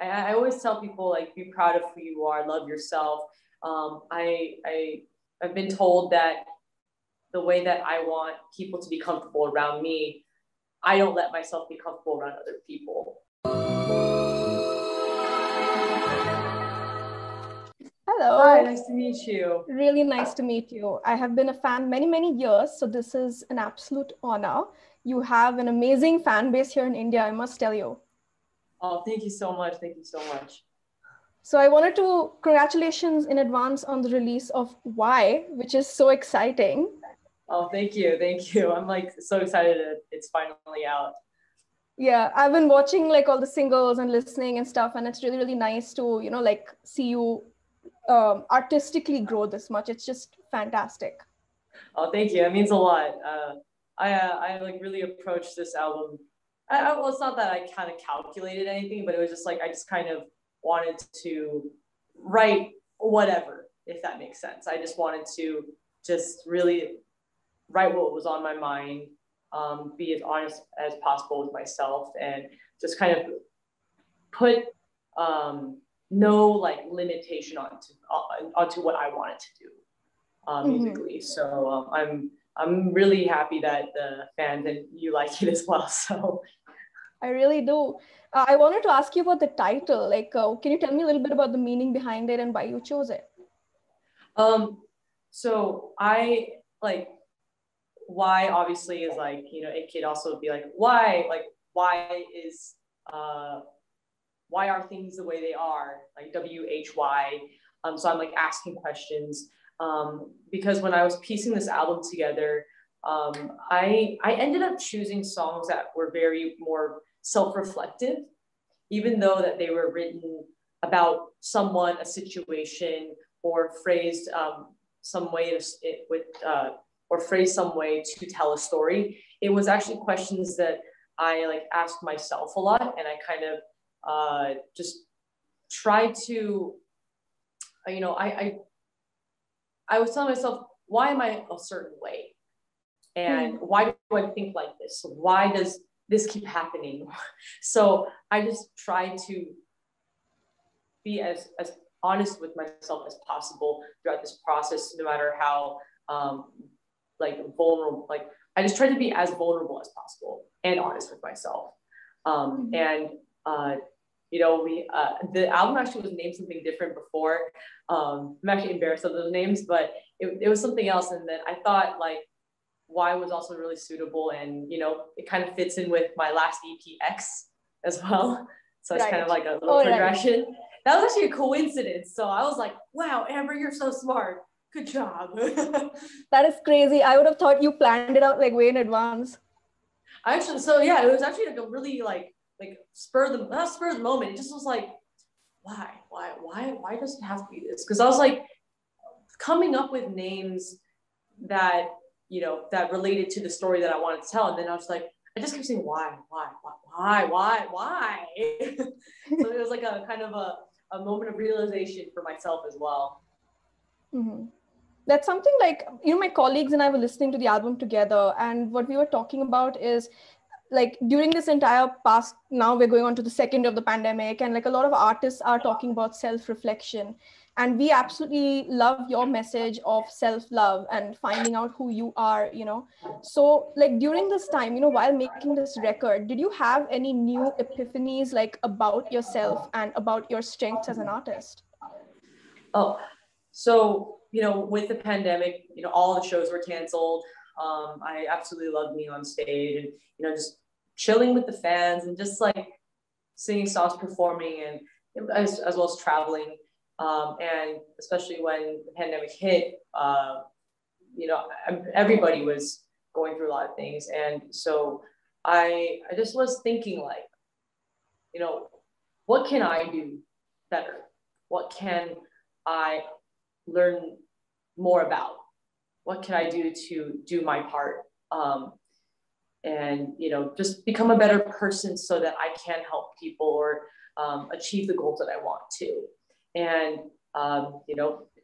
I always tell people, like, be proud of who you are, love yourself. I've been told that the way that I want people to be comfortable around me, I don't let myself be comfortable around other people. Hello. Hi, nice to meet you. Really nice to meet you. I have been a fan many, many years, so this is an absolute honor. You have an amazing fan base here in India, I must tell you. Oh, thank you so much. Thank you so much. So I wanted to congratulations in advance on the release of Why, which is so exciting. Oh, thank you. Thank you. I'm like so excited that it's finally out. Yeah, I've been watching like all the singles and listening and stuff, and it's really, really nice to, like see you artistically grow this much. It's just fantastic. Oh, thank you. It means a lot. I like really approached this album. Well, it's not that I kind of calculated anything, but it was just like I just kind of wanted to write whatever, if that makes sense. I just wanted to just really write what was on my mind, be as honest as possible with myself, and just kind of put no like limitation onto what I wanted to do musically. So I'm really happy that the fans and you like it as well. So I really do. I wanted to ask you about the title. Like, can you tell me a little bit about the meaning behind it and why you chose it? So I like, why obviously is like, it could also be like, why are things the way they are, like WHY. So I'm like asking questions, because when I was piecing this album together, I ended up choosing songs that were very more self-reflective, even though that they were written about someone, a situation, or phrased some way or phrased some way to tell a story. It was actually questions that I like asked myself a lot, and I kind of just tried to, I was telling myself, why am I a certain way? And why do I think like this? Why does this keep happening? So I just try to be as honest with myself as possible throughout this process, no matter how like vulnerable, like I just try to be as vulnerable as possible and honest with myself. And the album actually was named something different before. I'm actually embarrassed of those names, but it was something else. And then I thought like Why was also really suitable, and it kind of fits in with my last EP X as well. So it's kind of like a little progression. Right. That was actually a coincidence. So I was like, wow, Amber, you're so smart. Good job. That is crazy. I would have thought you planned it out like way in advance. So yeah, it was actually like a really like not spur of the moment. It just was like, why does it have to be this? Because I was like coming up with names that that related to the story that I wanted to tell, and then I was like, I just kept saying why. So it was like a kind of a moment of realization for myself as well. Mm-hmm. That's something like, my colleagues and I were listening to the album together, and what we were talking about is like during this entire past, now we're going on to the second of the pandemic, and like a lot of artists are talking about self-reflection, and we absolutely love your message of self-love and finding out who you are. So like during this time, while making this record, did you have any new epiphanies like about yourself and about your strengths as an artist? So with the pandemic, all the shows were canceled. I absolutely loved being on stage and just chilling with the fans and just like singing songs, performing, and as well as traveling. And especially when the pandemic hit, everybody was going through a lot of things. And so I just was thinking like, what can I do better? What can I learn more about? What can I do to do my part? And just become a better person so that I can help people or achieve the goals that I want to. And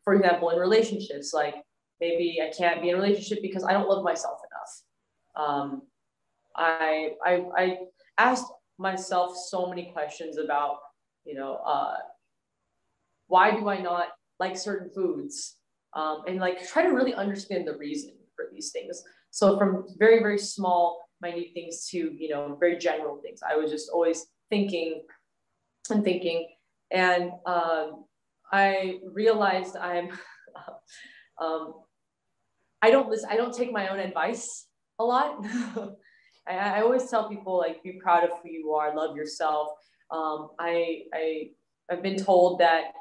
for example, in relationships, like maybe I can't be in a relationship because I don't love myself enough. I asked myself so many questions about why do I not like certain foods? And like try to really understand the reason for these things. So from very, very small, minute things to, very general things, I was just always thinking and thinking. And I realized I don't take my own advice a lot. I always tell people, like, be proud of who you are, love yourself. I've been told that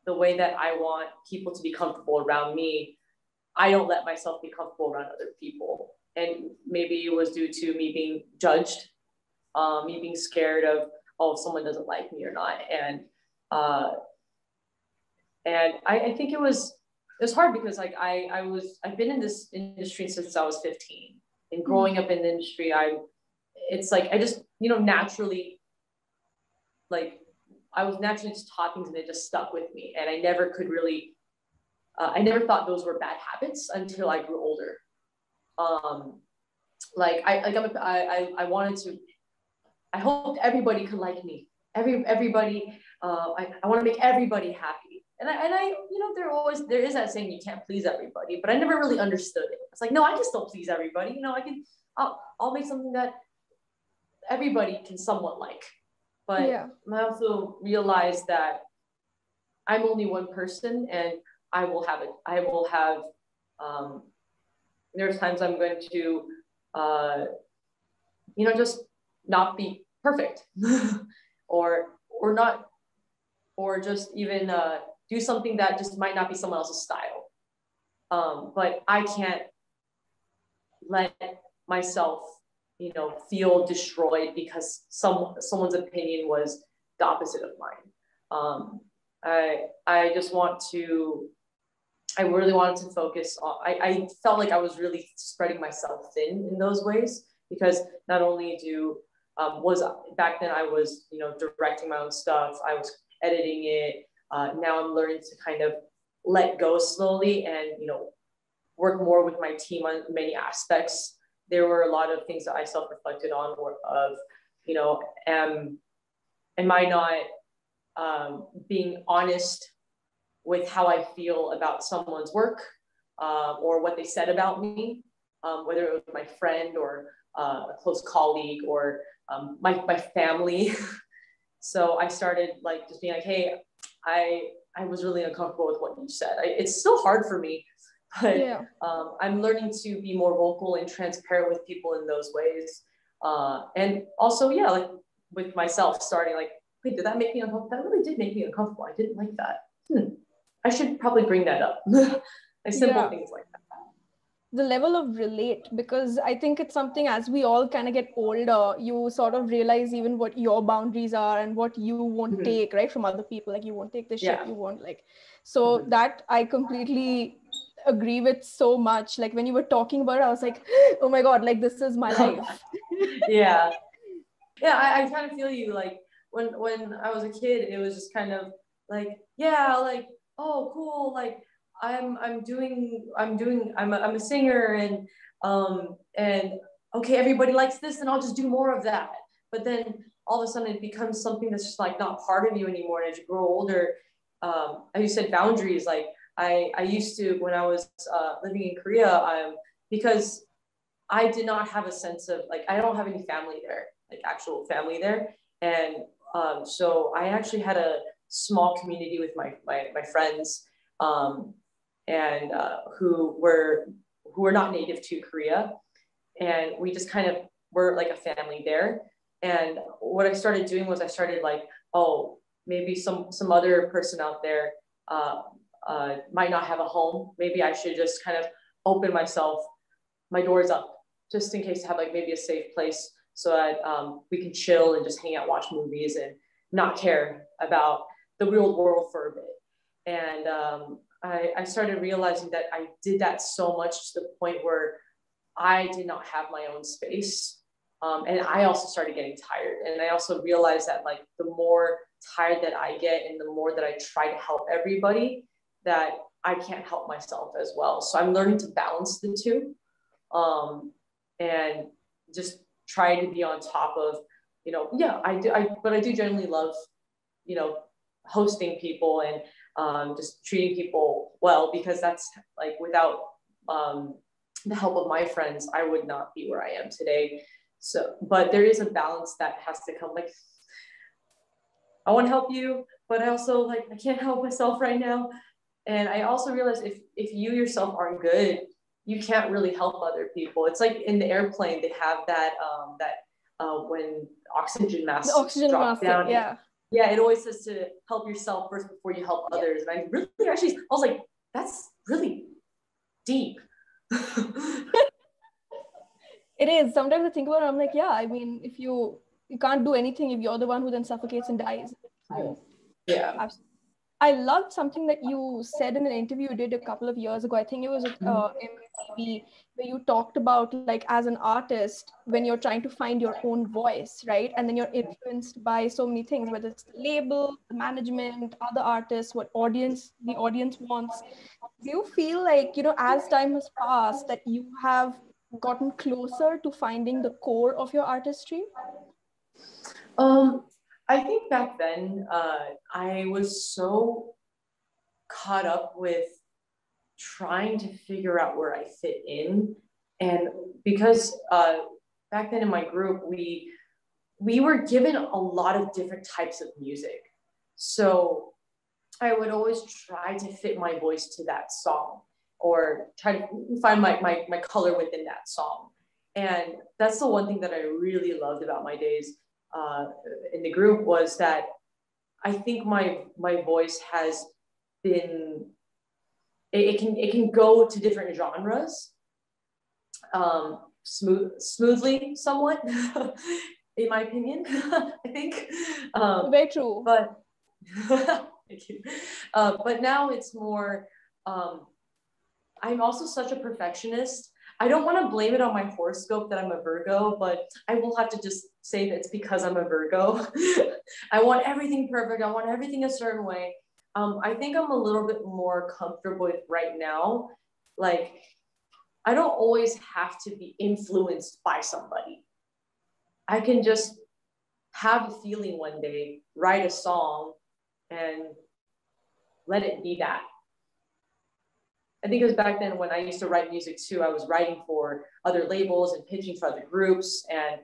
the way that I want people to be comfortable around me, I don't let myself be comfortable around other people. And maybe it was due to me being judged, me being scared of, oh, if someone doesn't like me or not. And I think it was hard because like I've been in this industry since I was 15, and growing up in the industry, it's like I just naturally, like I was naturally just taught things and it just stuck with me, and I never could really I never thought those were bad habits until I grew older. Like I wanted to, I hoped everybody could like me. Everybody, I want to make everybody happy. And I there is that saying, you can't please everybody, but I never really understood it. It's like, no, I just don't please everybody. I'll make something that everybody can somewhat like. But yeah. I also realized that I'm only one person, and there's times I'm going to, just not be perfect or not, or just even do something that just might not be someone else's style. But I can't let myself, feel destroyed because someone's opinion was the opposite of mine. I really wanted to focus on, I felt like I was really spreading myself thin in those ways, because not only back then I was, directing my own stuff, I was editing it. Now I'm learning to kind of let go slowly and, work more with my team on many aspects. There were a lot of things that I self-reflected on am I not being honest with how I feel about someone's work, or what they said about me, whether it was my friend or a close colleague or my family. So I started like just being like, hey, I was really uncomfortable with what you said. It's still hard for me, but yeah. I'm learning to be more vocal and transparent with people in those ways. And also, yeah, like with myself starting like, wait, did that make me uncomfortable? That really did make me uncomfortable. I didn't like that. I should probably bring that up. Like simple things like that. The level of relate, because I think it's something, as we all kind of get older, you sort of realize even what your boundaries are and what you won't take, right, from other people. Like you won't take the shit, you won't like. So that I completely agree with so much. Like when you were talking about it, I was like, oh my God, like this is my life. Yeah. I kind of feel you. Like when I was a kid, it was just kind of like, yeah, like, oh, cool. Like I'm a singer, and okay, everybody likes this, and I'll just do more of that. But then all of a sudden it becomes something that's just like not part of you anymore. And as you grow older, as you said, boundaries, like I used to, when I was living in Korea, because I did not have a sense of like, I don't have any family there, like actual family there. And so I actually had a small community with my friends, and who were not native to Korea. And we just kind of were like a family there. And what I started doing was I started like, oh, maybe some other person out there might not have a home. Maybe I should just kind of open my doors up, just in case to have like maybe a safe place, so that we can chill and just hang out, watch movies, and not care about the real world for a bit. And I started realizing that I did that so much to the point where I did not have my own space. And I also started getting tired. And I also realized that like the more tired that I get and the more that I try to help everybody, that I can't help myself as well. So I'm learning to balance the two, and just try to be on top of, but I do generally love you know, hosting people and just treating people well, because that's like, without the help of my friends, I would not be where I am today. So, but there is a balance that has to come. Like, I want to help you, but I also, like, I can't help myself right now. And I also realized if you yourself aren't good, you can't really help other people. It's like in the airplane, they have that when oxygen masks drop down. Yeah. Yeah, it always says to help yourself first before you help others. And I really actually, I was like, that's really deep. It is. Sometimes I think about it, I'm like, yeah, I mean, if you can't do anything if you're the one who then suffocates and dies. So, yeah. absolutely. I loved something that you said in an interview you did a couple of years ago. I think it was at MTV, where you talked about, like, as an artist, when you're trying to find your own voice, right? And then you're influenced by so many things, whether it's the label, the management, other artists, what the audience wants. Do you feel like, you know, as time has passed, that you have gotten closer to finding the core of your artistry? I think back then, I was so caught up with trying to figure out where I fit in. And because back then in my group, we were given a lot of different types of music. So I would always try to fit my voice to that song, or try to find my color within that song. And that's the one thing that I really loved about my days in the group, was that I think my voice has been, it can go to different genres smoothly somewhat, in my opinion. I think Very true. but thank you. But now it's more, I'm also such a perfectionist. I don't want to blame it on my horoscope that I'm a Virgo, but I will have to just say that it's because I'm a Virgo. I want everything perfect. I want everything a certain way. I think I'm a little bit more comfortable with right now. Like, I don't always have to be influenced by somebody. I can just have a feeling one day, write a song, and let it be that. I think it was back then when I used to write music too, I was writing for other labels and pitching for other groups, and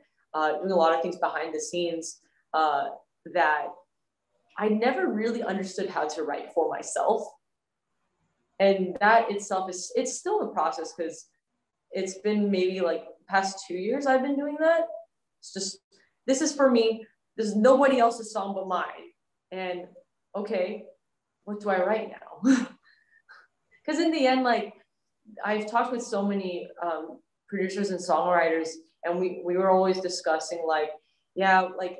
doing a lot of things behind the scenes that I never really understood how to write for myself. And that itself it's still a process, because it's been maybe like past 2 years I've been doing that. It's just, this is for me. This is nobody else's song but mine. And okay, what do I write now? Because in the end, like, I've talked with so many producers and songwriters, and we were always discussing, like, yeah, like,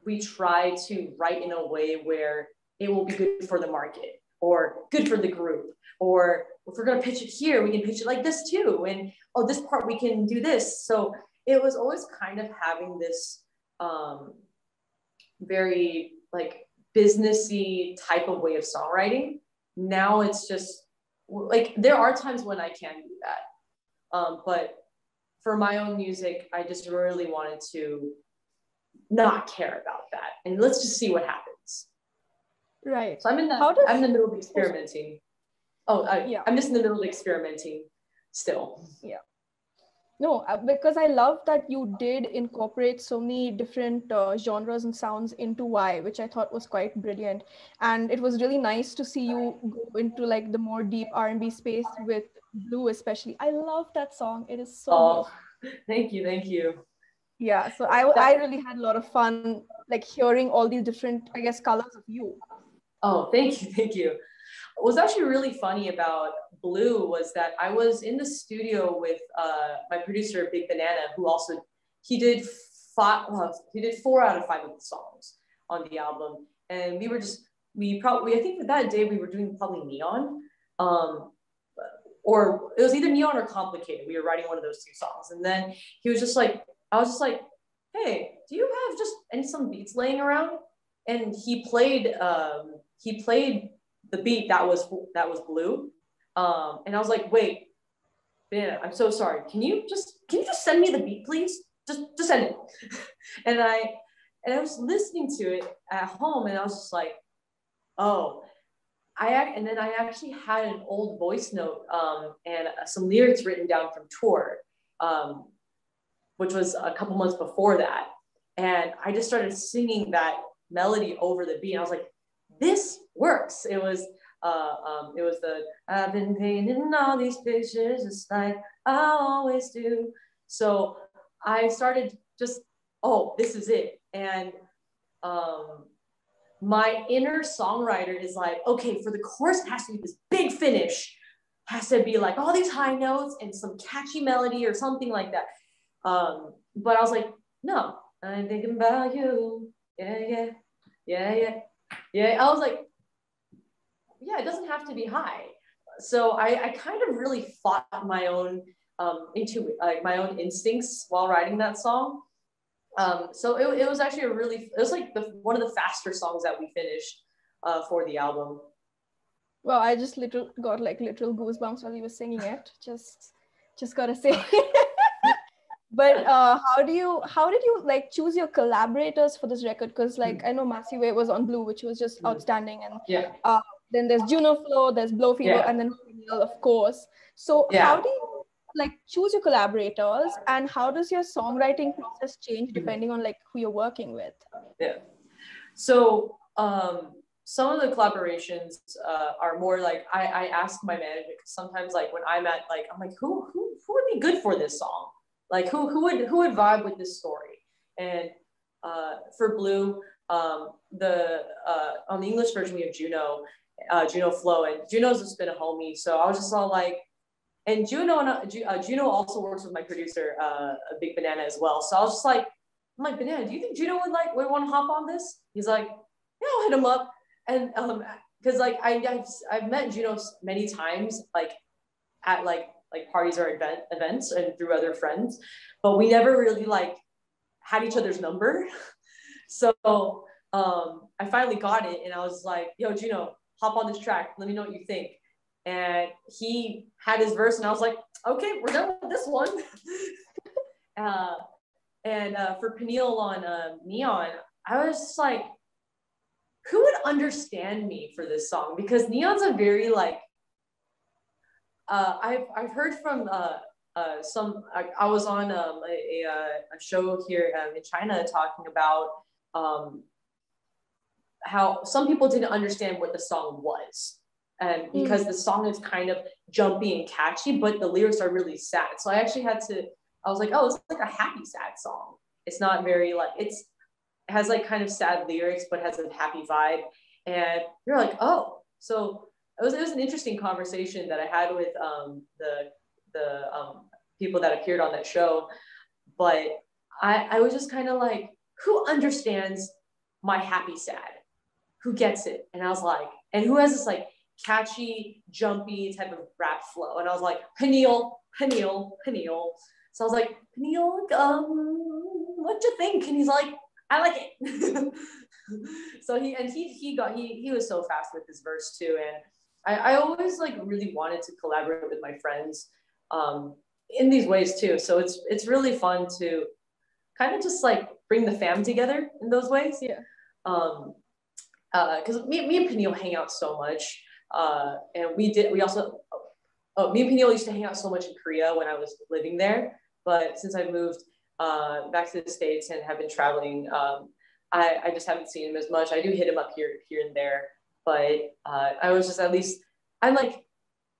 we try to write in a way where it will be good for the market, or good for the group, or if we're going to pitch it here, we can pitch it like this too. And, oh, this part, we can do this. So it was always kind of having this very, like, businessy type of way of songwriting. Now it's just, like, there are times when I can do that. But for my own music, I just really wanted to not care about that. And let's just see what happens. Right. So I'm in the middle of experimenting. Yeah. I'm just in the middle of experimenting still. Yeah. No, because I love that you did incorporate so many different genres and sounds into Y, which I thought was quite brilliant. And it was really nice to see you go into, like, the more deep R&B space with Blue, especially. I love that song. It is so beautiful. Thank you. Yeah, so I really had a lot of fun, like, hearing all these different, I guess, colors of you. Oh, thank you. What was actually really funny about Blue was that I was in the studio with my producer, Big Banana, who also, he did 4 out of 5 of the songs on the album. And I think that day we were doing probably Neon, or it was either Neon or Complicated. We were writing one of those 2 songs. And then he was just like, I was just like, hey, do you have just some beats laying around? And he played the beat that was Blue. And I was like, wait, man, I'm so sorry. Can you just send me the beat, please? Just send it. And I was listening to it at home, and I was just like, oh, and then I actually had an old voice note and some lyrics written down from tour, which was a couple months before that. And I just started singing that melody over the beat. And I was like, this works. It was the, I've been painting all these pictures just like I always do. So I started just, oh, this is it. And my inner songwriter is like, okay, for the chorus, it has to be this big finish, has to be like all these high notes and some catchy melody or something like that. But I was like, no, I'm thinking about you. Yeah, yeah, yeah, yeah, yeah. I was like, yeah, it doesn't have to be high. So I kind of really fought my own my own instincts while writing that song. So it was actually it was like one of the faster songs that we finished for the album. Well, I just got like literal goosebumps while you were singing it. Just gotta say. But how did you like choose your collaborators for this record? Because like I know Massive Way was on Blue, which was just outstanding, and yeah. Then there's Juno Flow, there's Blow Fever, and then of course. So how do you like choose your collaborators, and how does your songwriting process change depending on like who you're working with? Yeah. So some of the collaborations are more like I ask my manager, because sometimes like when I'm at like I'm like who would be good for this song, like who would vibe with this story. And for Blue, on the English version we have Juno Flow, and Juno's just been a homie, so I was just all like, and Juno also works with my producer Big Banana as well, so I was just like, I'm like, Banana, do you think Juno would want to hop on this? He's like, yeah, I'll hit him up. And because like I've met Juno many times, like at like parties or events and through other friends, but we never really like had each other's number. So I finally got it, and I was like, yo, Juno, hop on this track, let me know what you think. And he had his verse, and I was like, okay, we're done with this one. And for Peniel on Neon, I was just like, who would understand me for this song? Because Neon's a very like, I've heard from some, I was on a show here in China talking about how some people didn't understand what the song was. And because the song is kind of jumpy and catchy, but the lyrics are really sad. So I actually I was like, oh, it's like a happy sad song. It's not very like, it has like kind of sad lyrics, but has a happy vibe. And you're like, oh, so it was an interesting conversation that I had with the people that appeared on that show. But I was just kind of like, who understands my happy sad? Who gets it? And I was like, and who has this like catchy, jumpy type of rap flow? And I was like, Peniel. So I was like, Peniel, what you think? And he's like, I like it. So he was so fast with his verse too. And I always like really wanted to collaborate with my friends in these ways too. So it's really fun to kind of just like bring the fam together in those ways. Yeah. Because me and Peniel hang out so much. And me and Peniel used to hang out so much in Korea when I was living there. But since I moved back to the States and have been traveling, I just haven't seen him as much. I do hit him up here and there, but I was just, at least I'm like,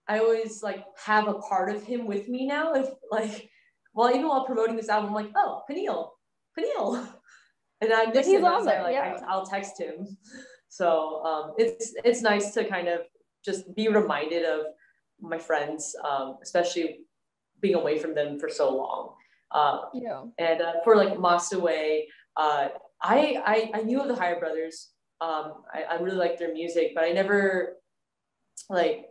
I always like have a part of him with me now. If like, well, even while promoting this album, I'm like, oh, Peniel, and I miss him as I'll text him. So it's nice to kind of just be reminded of my friends, especially being away from them for so long. And for like Masaway, I knew of the Higher Brothers. I really liked their music, but I never like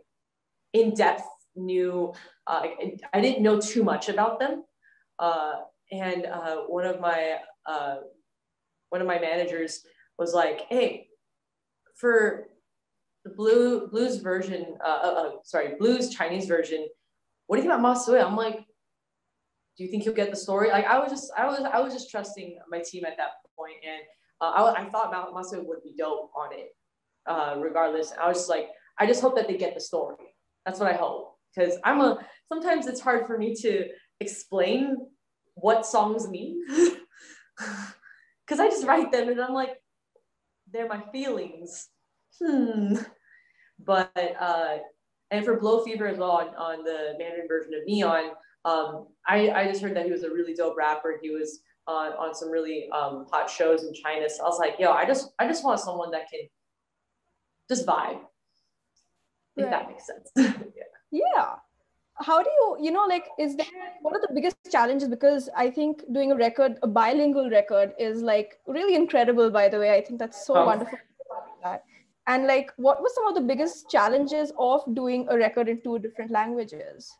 in depth knew, I didn't know too much about them. And one of my managers was like, hey, for the blues version, blues Chinese version, what do you think about Masaway? I'm like, do you think he'll get the story? Like I was just trusting my team at that point, and I thought Masu would be dope on it, regardless. I was just like, I just hope that they get the story. That's what I hope, because sometimes it's hard for me to explain what songs mean, because I just write them and I'm like, they're my feelings. But and for Blow Fever as well, on the Mandarin version of Neon, I just heard that he was a really dope rapper. He was on some really hot shows in China. So I was like, yo, I just want someone that can just vibe, if that makes sense. Yeah. How do you, like, is there, what are the biggest challenges? Because I think doing a bilingual record is like really incredible, by the way. I think that's so wonderful. And like, what were some of the biggest challenges of doing a record in 2 different languages?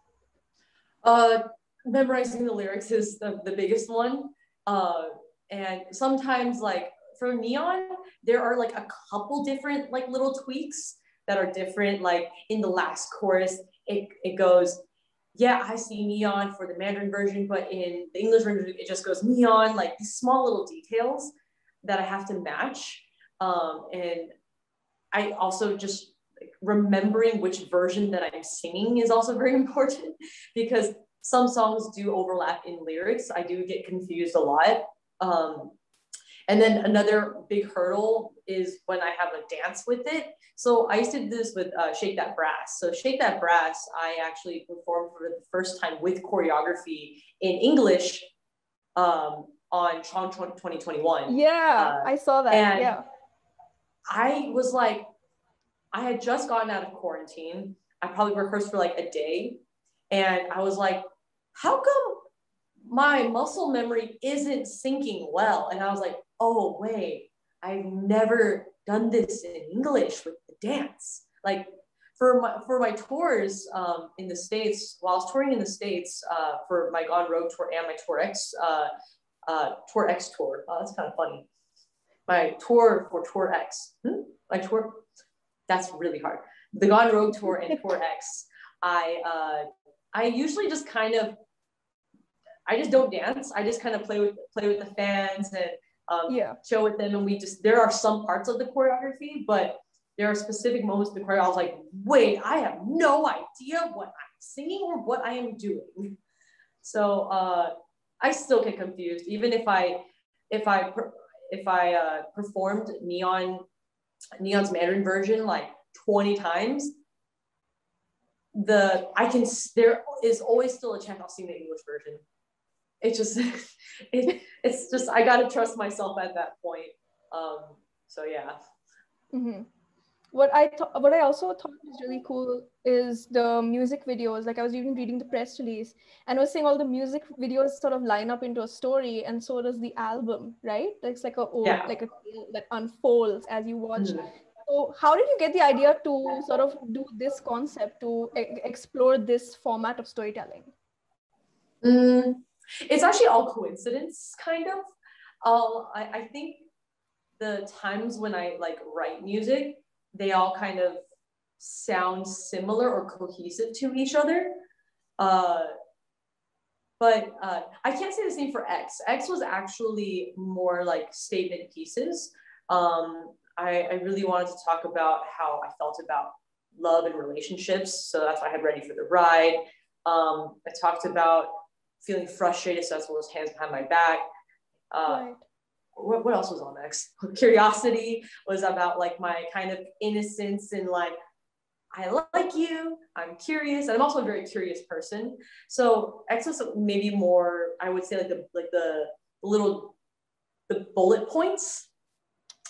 Memorizing the lyrics is the biggest one. And sometimes, like for Neon, there are like a couple different like little tweaks that are different. Like in the last chorus, it goes, yeah, I see neon for the Mandarin version, but in the English version, it just goes neon, like these small little details that I have to match. And I also just remembering which version that I'm singing is also very important, because some songs do overlap in lyrics. I do get confused a lot. And then another big hurdle is when I have a dance with it. So I used to do this with Shake That Brass. So Shake That Brass, I actually performed for the first time with choreography in English on Chong 2021. Yeah, I saw that. And yeah. I was like, I had just gotten out of quarantine. I probably rehearsed for like a day. And I was like, how come my muscle memory isn't syncing well? And I was like, oh, wait, I've never done this in English with the dance. Like for my tours in the States, while I was touring in the States for my Gone Rogue tour and my Tour X tour. Oh, that's kind of funny. My tour for Tour X. My tour, that's really hard. The Gone Rogue tour and Tour X, I usually just kind of, I just don't dance. I just kind of play with the fans and show with them. And there are some parts of the choreography, but there are specific moments in the choreography I was like, wait, I have no idea what I'm singing or what I am doing. So I still get confused, even if I performed Neon's Mandarin version like 20 times. There is always still a chance I'll sing the English version. It's just I gotta trust myself at that point. So yeah. Mm-hmm. What I also thought was really cool is the music videos. Like I was even reading the press release and I was seeing all the music videos sort of line up into a story, and so does the album, right? It's like a tale that unfolds as you watch. Mm-hmm. So how did you get the idea to sort of do this concept, to explore this format of storytelling? It's actually all coincidence, kind of. I think the times when I like write music, they all kind of sound similar or cohesive to each other. But I can't say the same for X. X was actually more like statement pieces. I really wanted to talk about how I felt about love and relationships. So that's why I had Ready for the Ride. I talked about feeling frustrated, so that's what was Hands Behind My Back. Right. What else was on X? Curiosity was about like my kind of innocence and like, I like you, I'm curious, and I'm also a very curious person. So X was maybe more, I would say like the bullet points.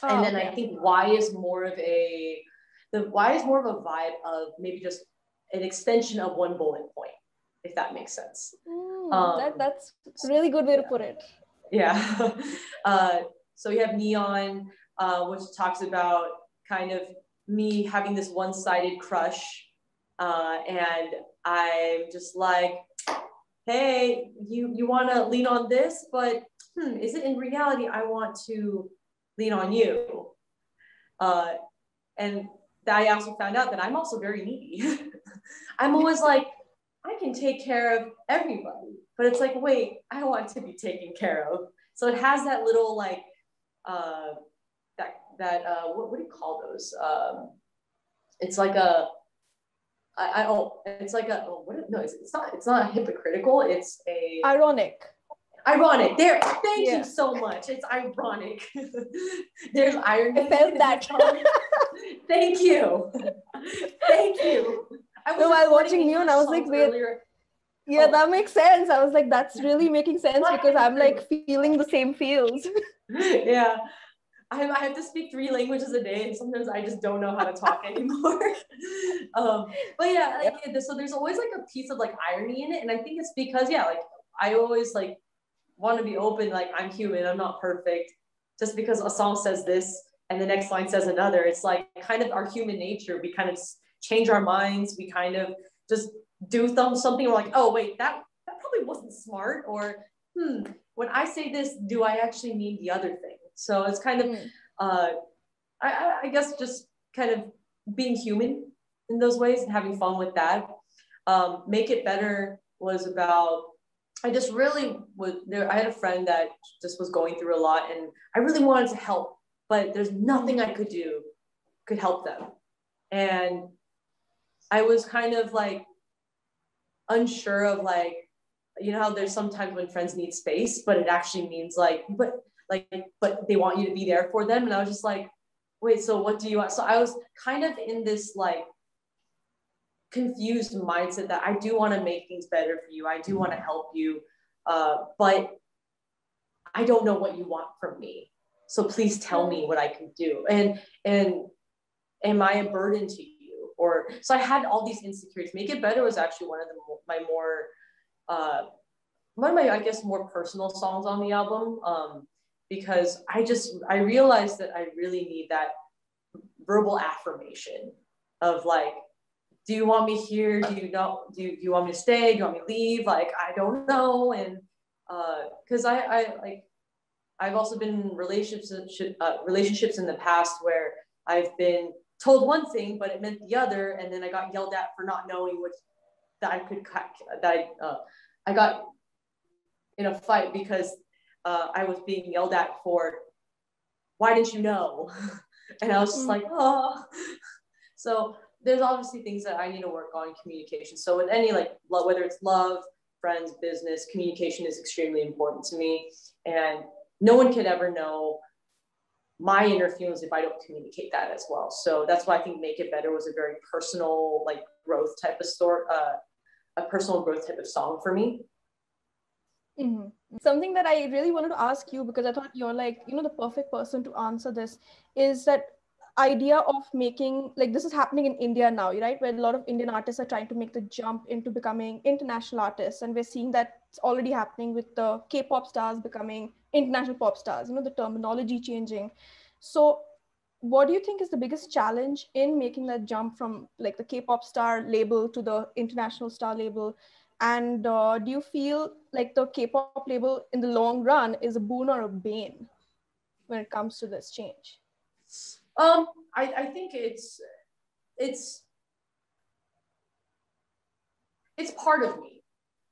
And then I think Y is more of a vibe of maybe just an extension of one bullet point, if that makes sense. That's a really good way to put it. Yeah. So we have Neon, which talks about kind of me having this one-sided crush. And I'm just like, hey, you want to lean on this, but is it in reality I want to lean on you? And I also found out that I'm also very needy. I'm always like, I can take care of everybody, but it's like, wait, I want to be taken care of. So it has that little like what do you call those? It's like a, it's like a, no, it's not hypocritical. It's a ironic. Ironic. There, thank you so much. It's ironic. There's irony. I felt that. Thank you. Thank you. While watching Mune, I was like, wait. Earlier. Yeah, that makes sense. I was like, that's really making sense because I'm like feeling the same feels. Yeah. I have to speak 3 languages a day, and sometimes I just don't know how to talk anymore. But yeah, like, so there's always like a piece of like irony in it. And I think it's because, yeah, like I always like want to be open, like I'm human, I'm not perfect. Just because a song says this and the next line says another, it's like kind of our human nature. We kind of change our minds. We kind of just do something. We're like, oh wait, that probably wasn't smart. Or when I say this, do I actually mean the other thing? So it's kind of, I guess, just kind of being human in those ways and having fun with that. Make It Better was about, I just really I had a friend that just was going through a lot, and I really wanted to help, but there's nothing I could help them. And I was kind of like unsure of like, you know how there's sometimes when friends need space, but it actually means like, but they want you to be there for them. And I was just like, wait, so what do you want? So I was kind of in this like confused mindset that I do want to make things better for you. I do want to help you, but I don't know what you want from me. So please tell me what I can do. And am I a burden to you? Or so I had all these insecurities. Make It Better was actually one of my I guess more personal songs on the album. Because I realized that I really need that verbal affirmation of like, do you want me here? Do you want me to stay? Do you want me to leave? Like, I don't know. And because I've also been in relationships in the past where I've been told one thing, but it meant the other. And then I got yelled at for not knowing I got in a fight because I was being yelled at for, why didn't you know? And I was just like, oh. So there's obviously things that I need to work on in communication. So with any, like, whether it's love, friends, business, communication is extremely important to me. And no one could ever know my inner feelings if I don't communicate that as well. So that's why I think Make It Better was a very personal, like, growth type of story, a personal growth type of song for me. Mm-hmm. Something that I really wanted to ask you, because I thought you're like, the perfect person to answer this, is that idea of making, like, this is happening in India now, right? Where a lot of Indian artists are trying to make the jump into becoming international artists. And we're seeing that it's already happening with the K-pop stars becoming international pop stars, the terminology changing. So what do you think is the biggest challenge in making that jump from like the K-pop star label to the international star label? And do you feel like the K-pop label in the long run is a boon or a bane when it comes to this change? I think it's part of me.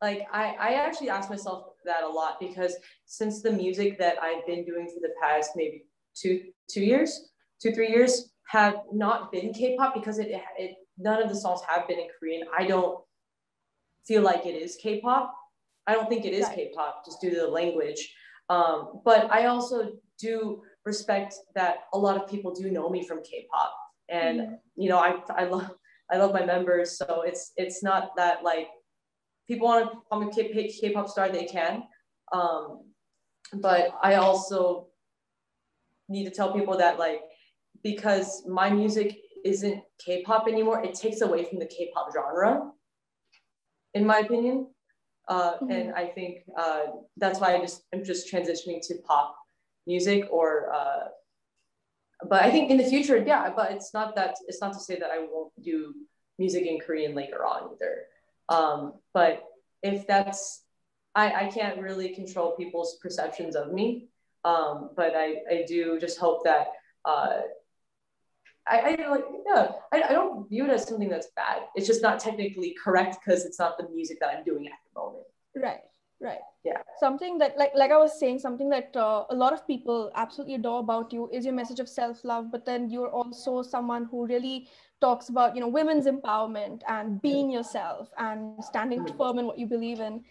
Like I actually ask myself that a lot, because since the music that I've been doing for the past maybe 3 years have not been K-pop, because none of the songs have been in Korean. I don't feel like it is K-pop. I don't think it is K-pop just due to the language. But I also do respect that a lot of people do know me from K-pop, and I love my members. So it's not that like people want to call me K-pop star, they can. But I also need to tell people that, like, because my music isn't K-pop anymore, it takes away from the K-pop genre, in my opinion. And I think that's why I'm just transitioning to pop music, but I think in the future, yeah, but it's not to say that I won't do music in Korean later on either. But if that's, I can't really control people's perceptions of me. But I do just hope that I don't view it as something that's bad. It's just not technically correct because it's not the music that I'm doing at the moment. Right. Right. Yeah. Something that, like I was saying, something that a lot of people absolutely adore about you is your message of self-love. But then you're also someone who really talks about, women's empowerment and being yourself and standing firm in what you believe in.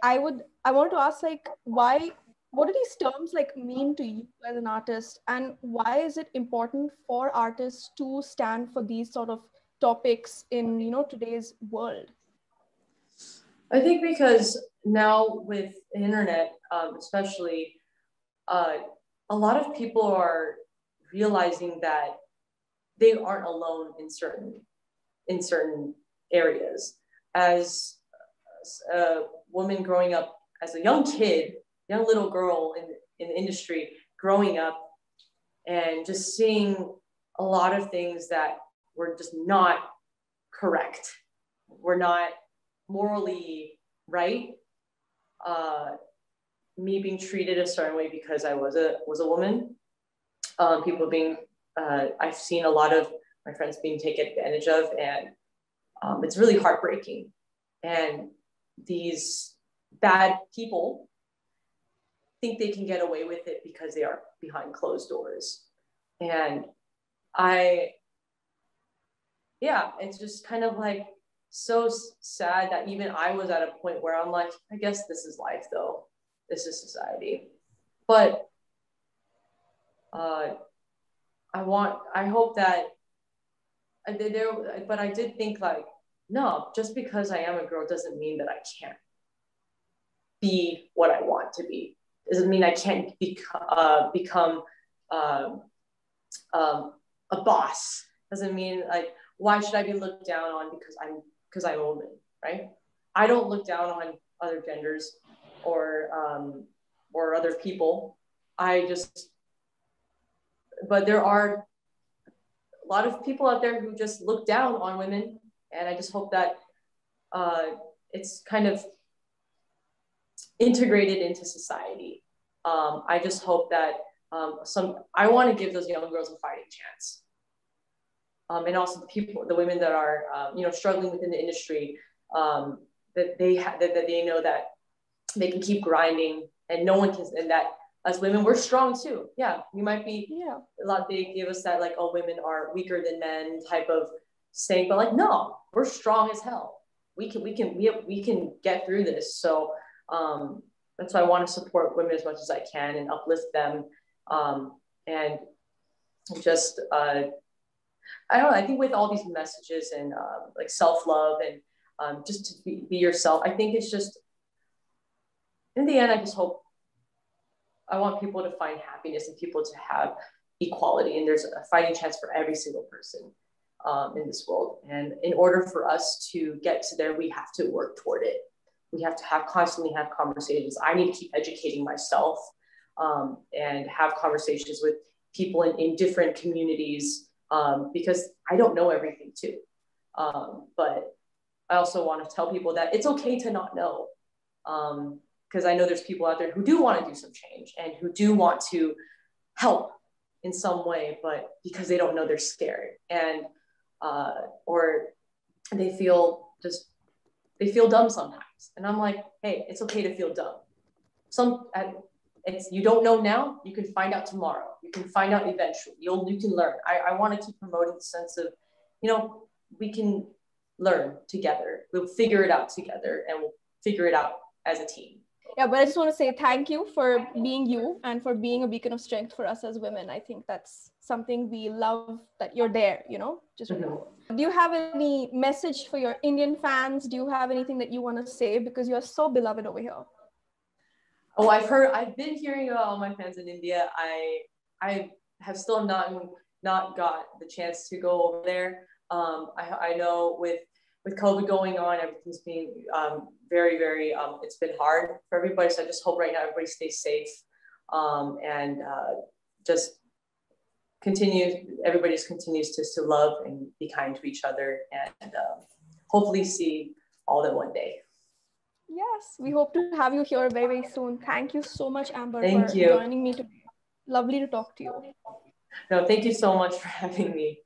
I want to ask, like, what do these terms like mean to you as an artist, and why is it important for artists to stand for these sort of topics in, today's world? I think because now with the internet, especially, a lot of people are realizing that they aren't alone in certain areas. As a woman growing up, as a young little girl in the industry, growing up and just seeing a lot of things that were just not correct, were not morally right. Me being treated a certain way because I was a woman. People being, I've seen a lot of my friends being taken advantage of, and it's really heartbreaking. And these bad people think they can get away with it because they are behind closed doors. And it's just kind of like so sad that even I was at a point where I'm like, I guess this is life though. This is society. But I hope that but I did think like, no, just because I am a girl doesn't mean that I can't be what I want to be. Doesn't mean I can't become a boss. Doesn't mean like, why should I be looked down on because I'm a woman, right? I don't look down on other genders or other people. But there are a lot of people out there who just look down on women, and I just hope that it's kind of integrated into society. I just hope that I want to give those young girls a fighting chance. And also the women that are, struggling within the industry, that they know that they can keep grinding, and no one can, and that as women, we're strong too. Yeah, we might be, a lot, they give us that like, oh, women are weaker than men type of saying, but like, no, we're strong as hell. We can get through this. So that's why I want to support women as much as I can and uplift them. And just, I don't know, I think with all these messages and like self-love and just to be yourself, I think it's just, in the end, I want people to find happiness and people to have equality, and there's a fighting chance for every single person in this world. And in order for us to get to there, we have to work toward it. We have to constantly have conversations. I need to keep educating myself and have conversations with people in different communities because I don't know everything too. But I also want to tell people that it's okay to not know. Because I know there's people out there who do want to do some change and who do want to help in some way, but because they don't know, they're scared, and or they feel dumb sometimes. And I'm like, hey, it's okay to feel dumb. You don't know now, you can find out tomorrow. You can find out eventually. You can learn. I want to keep promoting the sense of, we can learn together. We'll figure it out together, and we'll figure it out as a team. Yeah, but I just want to say thank you for being you and for being a beacon of strength for us as women. I think that's something we love, that you're there, just remember. Do you have any message for your Indian fans? Do you have anything that you want to say? Because you're so beloved over here. Oh, I've been hearing about all my fans in India. I have still not got the chance to go over there. I know with COVID going on, everything's been very, very, it's been hard for everybody. So I just hope right now everybody stays safe and just everybody just continues to love and be kind to each other, and hopefully see all that one day. Yes, we hope to have you here very, very soon. Thank you so much, Amber, for joining me today. Lovely to talk to you. No, thank you so much for having me.